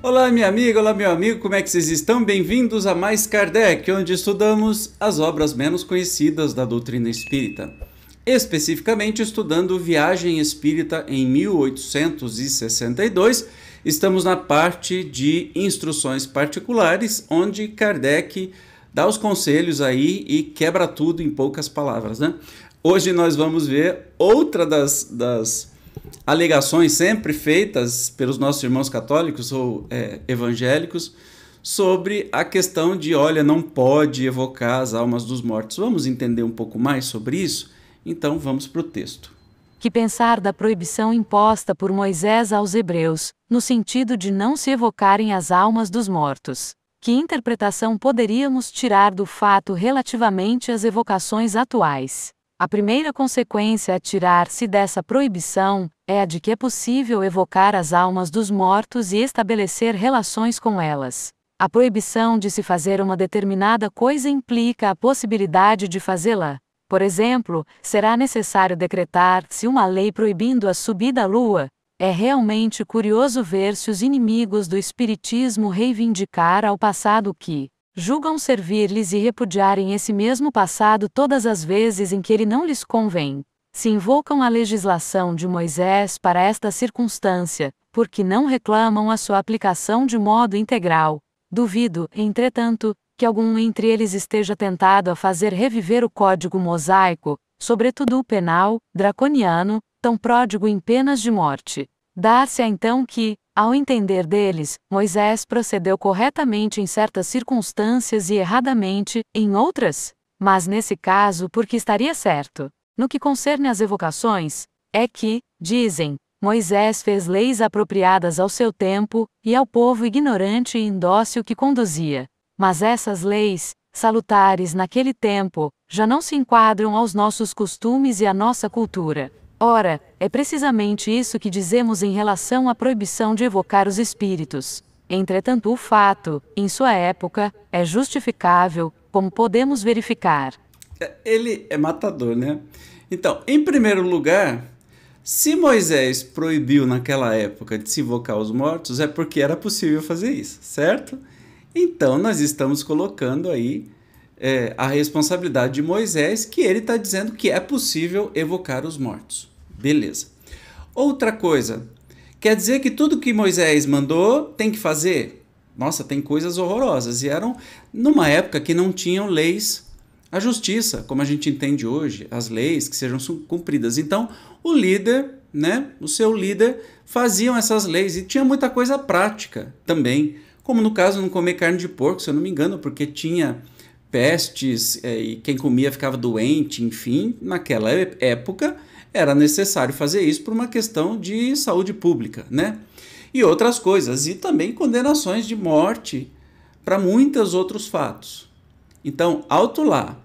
Olá, minha amiga, olá, meu amigo, como é que vocês estão? Bem-vindos a Mais Kardec, onde estudamos as obras menos conhecidas da doutrina espírita. Especificamente estudando Viagem Espírita em 1862, estamos na parte de instruções particulares, onde Kardec dá os conselhos aí e quebra tudo em poucas palavras, né? Hoje nós vamos ver outra das alegações sempre feitas pelos nossos irmãos católicos ou evangélicos sobre a questão de, olha, não pode evocar as almas dos mortos. Vamos entender um pouco mais sobre isso? Então vamos para o texto. Que pensar da proibição imposta por Moisés aos hebreus, no sentido de não se evocarem as almas dos mortos? Que interpretação poderíamos tirar do fato relativamente às evocações atuais? A primeira consequência a tirar-se dessa proibição é a de que é possível evocar as almas dos mortos e estabelecer relações com elas. A proibição de se fazer uma determinada coisa implica a possibilidade de fazê-la. Por exemplo, será necessário decretar-se uma lei proibindo a subida à lua. É realmente curioso ver-se os inimigos do espiritismo reivindicar ao passado que julgam servir-lhes e repudiarem esse mesmo passado todas as vezes em que ele não lhes convém. Se invocam a legislação de Moisés para esta circunstância, porque não reclamam a sua aplicação de modo integral. Duvido, entretanto, que algum entre eles esteja tentado a fazer reviver o código mosaico, sobretudo o penal, draconiano, tão pródigo em penas de morte. Dar-se-á então que, ao entender deles, Moisés procedeu corretamente em certas circunstâncias e erradamente, em outras? Mas nesse caso, porque estaria certo? No que concerne às evocações, é que, dizem, Moisés fez leis apropriadas ao seu tempo, e ao povo ignorante e indócil que conduzia. Mas essas leis, salutares naquele tempo, já não se enquadram aos nossos costumes e à nossa cultura. Ora, é precisamente isso que dizemos em relação à proibição de evocar os espíritos. Entretanto, o fato, em sua época, é justificável, como podemos verificar. Ele é matador, né? Então, em primeiro lugar, se Moisés proibiu naquela época de se invocar os mortos, é porque era possível fazer isso, certo? Então, nós estamos colocando aí a responsabilidade de Moisés, que ele está dizendo que é possível evocar os mortos. Beleza. Outra coisa, quer dizer que tudo que Moisés mandou tem que fazer? Nossa, tem coisas horrorosas. E eram numa época que não tinham leis, a justiça, como a gente entende hoje, as leis que sejam cumpridas. Então, o líder, né, o seu líder, faziam essas leis e tinha muita coisa prática também. Como no caso, não comer carne de porco, se eu não me engano, porque tinha pestes e quem comia ficava doente, enfim, naquela época era necessário fazer isso por uma questão de saúde pública, né? E outras coisas, e também condenações de morte para muitos outros fatos. Então, alto lá.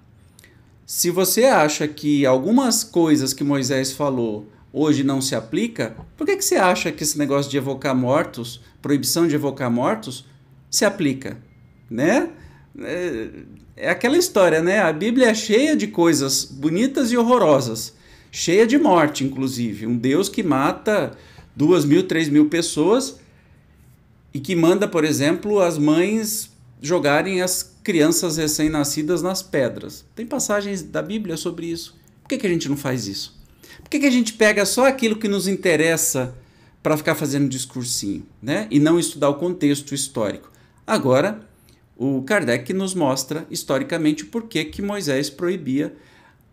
Se você acha que algumas coisas que Moisés falou hoje não se aplica, por que você acha que esse negócio de evocar mortos, proibição de evocar mortos, se aplica, né? É aquela história, né? A Bíblia é cheia de coisas bonitas e horrorosas, cheia de morte, inclusive. Um Deus que mata 2.000, 3.000 pessoas e que manda, por exemplo, as mães jogarem as crianças recém-nascidas nas pedras. Tem passagens da Bíblia sobre isso. Por que a gente não faz isso? Por que a gente pega só aquilo que nos interessa para ficar fazendo discursinho, né? E não estudar o contexto histórico? Agora, o Kardec nos mostra historicamente por que Moisés proibia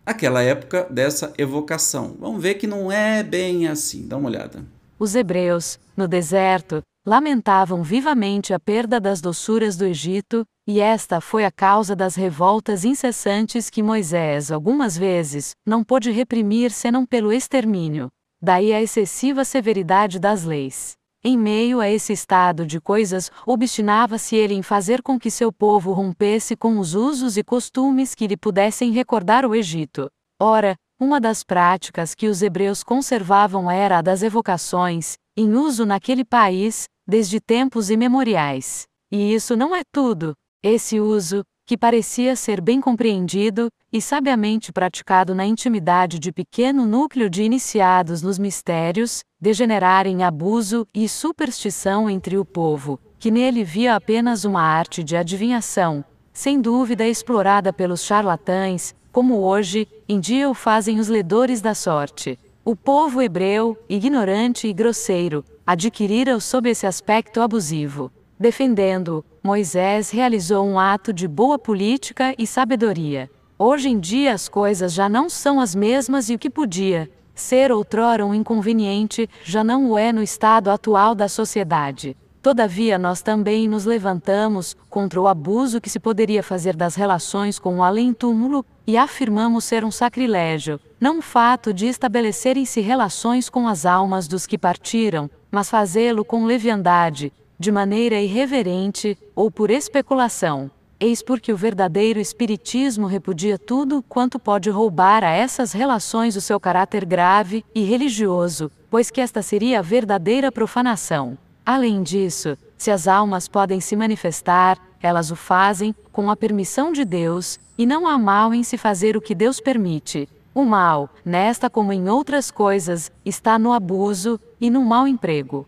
aquela época dessa evocação. Vamos ver que não é bem assim. Dá uma olhada. Os hebreus, no deserto, lamentavam vivamente a perda das doçuras do Egito, e esta foi a causa das revoltas incessantes que Moisés algumas vezes não pôde reprimir senão pelo extermínio. Daí a excessiva severidade das leis. Em meio a esse estado de coisas, obstinava-se ele em fazer com que seu povo rompesse com os usos e costumes que lhe pudessem recordar o Egito. Ora, uma das práticas que os hebreus conservavam era a das evocações, em uso naquele país, desde tempos imemoriais. E isso não é tudo. Esse uso, que parecia ser bem compreendido e sabiamente praticado na intimidade de pequeno núcleo de iniciados nos mistérios, degenerar em abuso e superstição entre o povo, que nele via apenas uma arte de adivinhação, sem dúvida explorada pelos charlatães, como hoje em dia o fazem os ledores da sorte. O povo hebreu, ignorante e grosseiro, adquirira-o sob esse aspecto abusivo. Defendendo-o, Moisés realizou um ato de boa política e sabedoria. Hoje em dia as coisas já não são as mesmas e o que podia ser outrora um inconveniente, já não o é no estado atual da sociedade. Todavia nós também nos levantamos contra o abuso que se poderia fazer das relações com o além-túmulo, e afirmamos ser um sacrilégio, não o fato de estabelecerem-se relações com as almas dos que partiram, mas fazê-lo com leviandade, de maneira irreverente, ou por especulação. Eis porque o verdadeiro espiritismo repudia tudo quanto pode roubar a essas relações o seu caráter grave e religioso, pois que esta seria a verdadeira profanação. Além disso, se as almas podem se manifestar, elas o fazem com a permissão de Deus, e não há mal em se fazer o que Deus permite. O mal, nesta como em outras coisas, está no abuso e no mau emprego.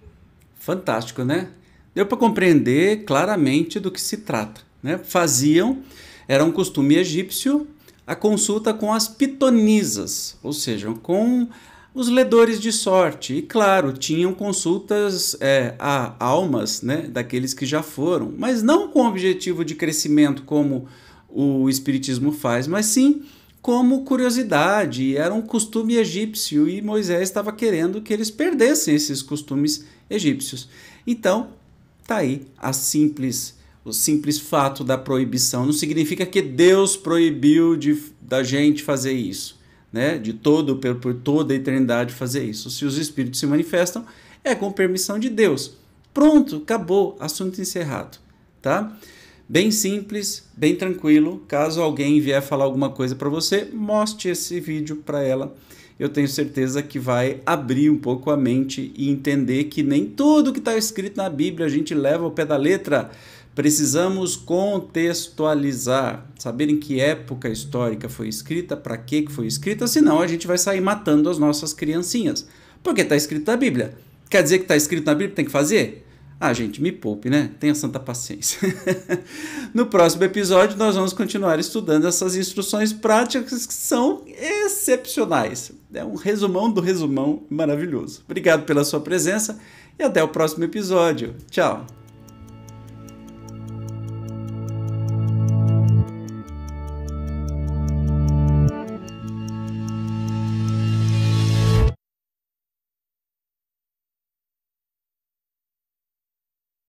Fantástico, né? Deu para compreender claramente do que se trata, né? Era um costume egípcio, a consulta com as pitonisas, ou seja, com os ledores de sorte. E claro, tinham consultas a almas, né, daqueles que já foram, mas não com o objetivo de crescimento como o espiritismo faz, mas sim como curiosidade. Era um costume egípcio e Moisés estava querendo que eles perdessem esses costumes egípcios. Então, tá aí o simples fato da proibição. Não significa que Deus proibiu da gente fazer isso, né? Por toda a eternidade fazer isso. Se os espíritos se manifestam, é com permissão de Deus. Pronto, acabou, assunto encerrado, tá? Bem simples, bem tranquilo. Caso alguém vier falar alguma coisa para você, mostre esse vídeo para ela. Eu tenho certeza que vai abrir um pouco a mente e entender que nem tudo que está escrito na Bíblia a gente leva ao pé da letra. Precisamos contextualizar, saber em que época histórica foi escrita, para que foi escrita, senão a gente vai sair matando as nossas criancinhas. Porque está escrito na Bíblia. Quer dizer que está escrito na Bíblia, tem que fazer? Ah, gente, me poupe, né? Tenha santa paciência. No próximo episódio, nós vamos continuar estudando essas instruções práticas que são excepcionais. É um resumão do resumão maravilhoso. Obrigado pela sua presença e até o próximo episódio. Tchau!